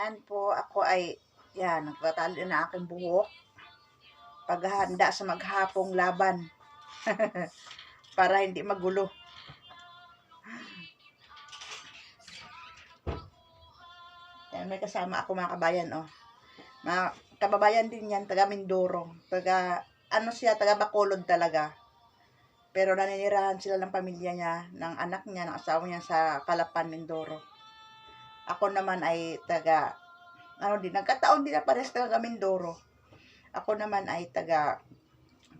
Ayan po, ako ay, yan, nagtatali na aking buhok. Paghahanda sa maghapong laban. Para hindi magulo. Ayan, may kasama ako mga kabayan, oh. Mga kababayan din yan, taga Mindoro. Ano siya, taga Bacolod talaga. Pero naninirahan sila ng pamilya niya, ng anak niya, ng asawa niya sa Calapan, Mindoro. Ako naman ay nagkataon din na pares taga Mindoro. Ako naman ay taga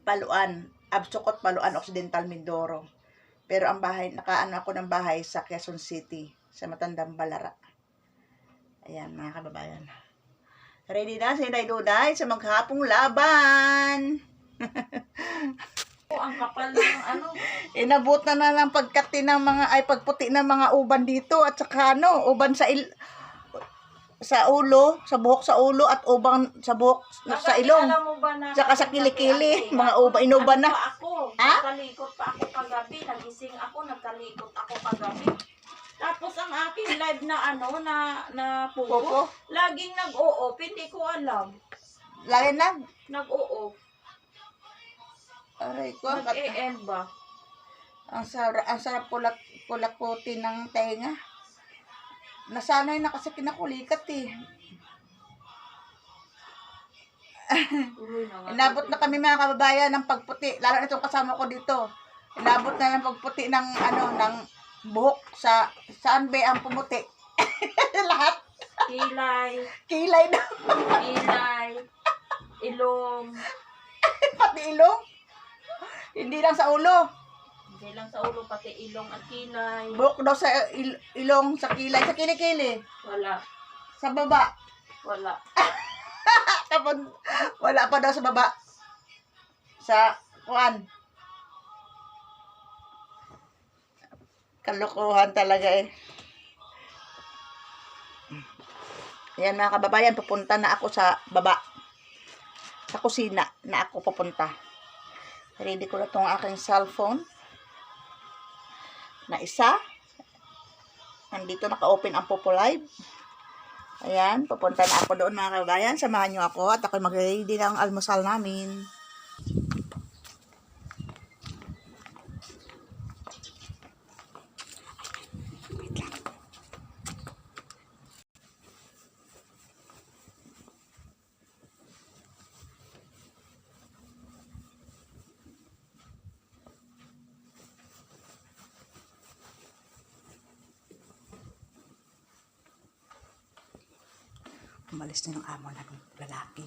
Paluan, Absukot, Paluan, Occidental, Mindoro. Pero ang bahay, nakaano ako ng bahay sa Quezon City, sa Matandang Balara. Ayan, mga kababayan. Ready na si Inday Duday sa maghapong laban. Ang kapal ng ano. Inabot na ng pagputi ng mga uban dito at saka uban sa ulo, sa buhok sa ulo at uban sa buhok sa ilong. Alam mo ba na Saka sa kilikili, mga inuban na. Ako, nakalikot pa ako kagabi, nagising ako, nagkalikot ako kagabi. Tapos ang aking live na na pupo, laging nag-o-off, hindi ko alam. Lagi na. Nag-o-off. Aray ko. Nag-e-end ba? Ang sarap kulak-puti ng tenga. Nasanay na kasi kinakulikat eh. Inabot na kami mga kababayan ng pagputi. Lalo na itong kasama ko dito. Inabot na ng pagputi ng buhok saan ba ang pumuti? Lahat. Kilay na. Kilay. Ilong. Pati ilong. Hindi lang sa ulo. Hindi lang sa ulo, pati ilong at kilay. Buhok daw sa ilong, sa kilay, sa kilikili. Wala. Sa baba. Wala. Tapos, wala pa daw sa baba. Sa kuan. Kalukuhan talaga eh. Ayan mga kababayan, pupunta na ako sa baba. Sa kusina na ako pupunta. Ready ko na itong aking cellphone. Na isa. Nandito naka-open ang Popo Live. Ayan, pupunta na ako doon mga kababayan. Samahan nyo ako at ako mag-ready ng almusal namin. Umalis na yung amo ng lalaki.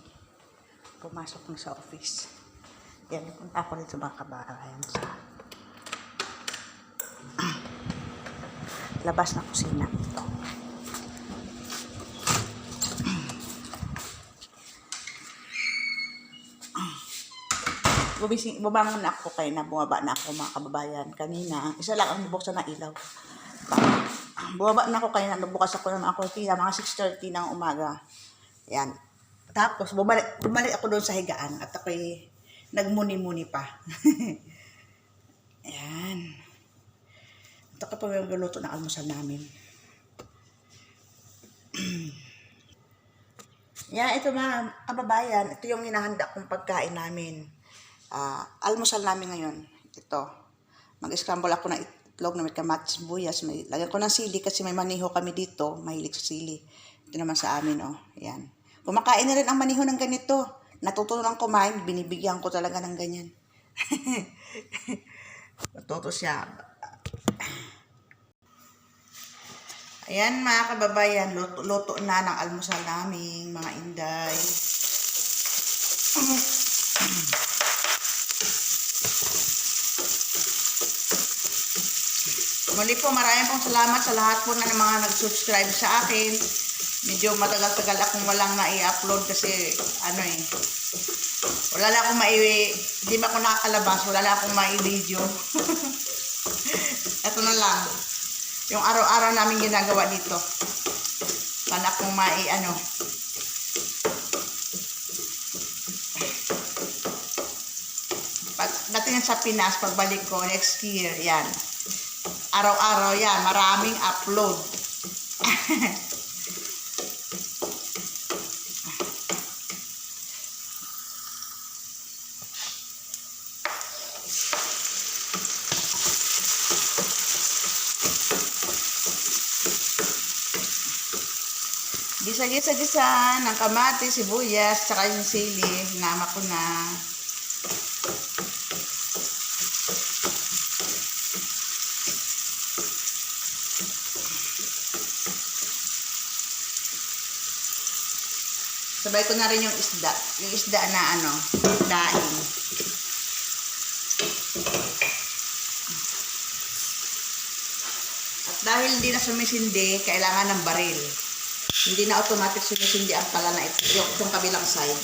Pumasok na sa office. Yan, punta ako dito mga kababayan sa labas ng kusina. Ito. Bumangon na ako kaya bumaba na ako mga kababayan. Kanina, isa lang ang nabuksan na ilaw. Bumaba na ako kaya nabukas ako ng mga kortina, mga 6:30 ng umaga. Yan. Tapos, bumalik ako doon sa higaan at ako'y nagmuni-muni pa. Yan. Ito ka pa yung luluto ng almusal namin. Yan, ito mga kababayan. Ito yung hinahanda kong pagkain namin. Almusal namin ngayon. Ito. Mag-scramble ako ng itlog na may kamatis, buyas. Lagyan ko ng sili kasi may maniho kami dito. Mahilig sa sili. Ito naman sa amin, oh. Yan. Kumakain na rin ang maniho ng ganito. Natuto lang kumain, binibigyan ko talaga ng ganyan. Natuto siya. Ayan mga kababayan, luto na ng almusal namin, mga inday. Muli po, maraming pong salamat sa lahat po na mga nag-subscribe sa akin. Medyo matagal-tagal akong walang na-i-upload kasi wala lang akong hindi ba ako nakakalabas, wala lang akong mai-video. Ito na lang. Yung araw-araw namin ginagawa dito. Wala akong Dating sa Pinas, pagbalik ko next year, yan. Araw-araw yan, maraming upload. Gisa-gisa ng kamatis, sibuyas, tsaka yung sili. Hinama ko na. Sabay ko na rin yung isda. Yung isda na daing. At dahil hindi na sumisindi, kailangan ng baril. Hindi na automatic sumisindi ang pala na ito, yung kabilang side.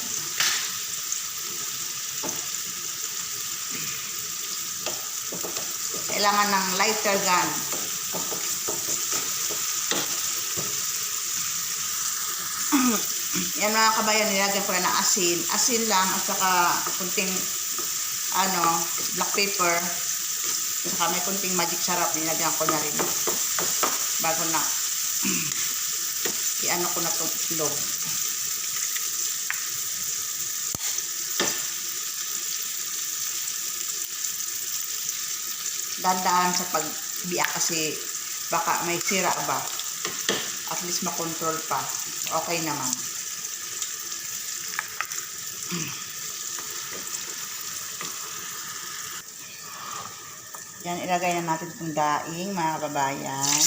Kailangan ng lighter gun. Yan mga kabayan, nilagyan ko na ng asin. Asin lang at saka kunting black pepper. At saka may kunting magic sarap, nilagyan ko na rin. Bago na ko na itong itlog. Dandaan sa pagbiyak kasi baka may sira ba. At least makontrol pa. Okay naman. Yan, ilagay na natin itong daing, mga kababayan.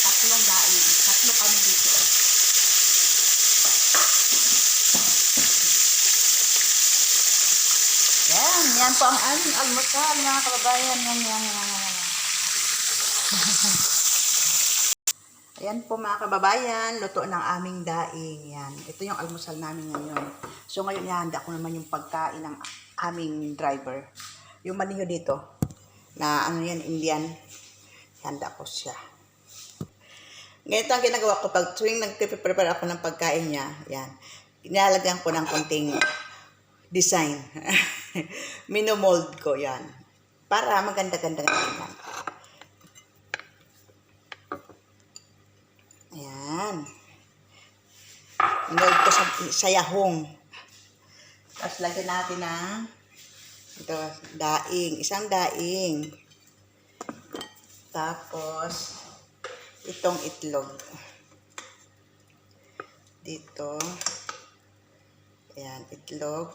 Tatlong daing. Tatlo kami dito. Yan po ang aming almusal, mga kababayan. Yan. Ayan po mga kababayan, luto ng aming daing. Yan. Ito yung almusal namin ngayon. So ngayon ihanda ko naman yung pagkain ng aming driver. Yung maniho dito, na Indian. Handa ko siya. Ganito ang ginagawa ko pag tuwing nag-prepare ako ng pagkain niya. Yan. Inalagyan ko ng konting design. Minomold ko yan. Para maganda-ganda tingnan. Ayan. Inold ko sa yahong. Tapos lagyan natin ng daing. Isang daing. Tapos itong itlog. Dito. Ayan, itlog.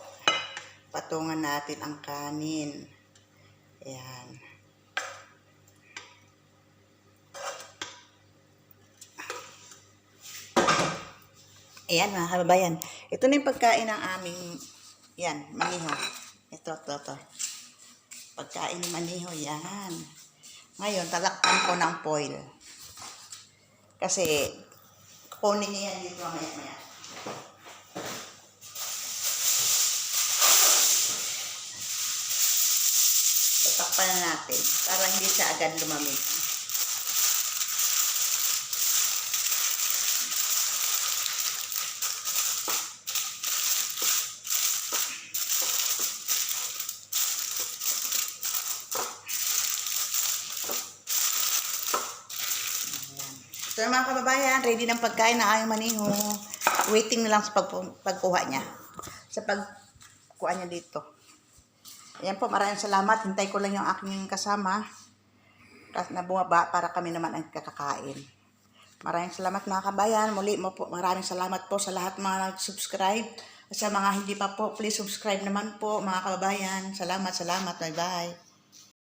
Patungan natin ang kanin. Ayan. Ayan mga kababayan. Ito na yung pagkain ng aming, maniho. Ito. Pagkain ng maniho, yan. Ngayon, talakpan ko ng foil. Kasi, kunin niya yan dito maya-maya. Takpan na natin para hindi siya agad lumamig. So mga kababayan, ready ng pagkain na aming maniho. Waiting na lang sa pagkuha niya. Sa pagkuha niya dito. Ayan po, maraming salamat. Hintay ko lang yung aking kasama na bumaba para kami naman ang kakakain. Maraming salamat mga kabayan. Muli mo po, maraming salamat po sa lahat mga nag-subscribe. At sa mga hindi pa po, please subscribe naman po mga kababayan. Salamat. Bye-bye.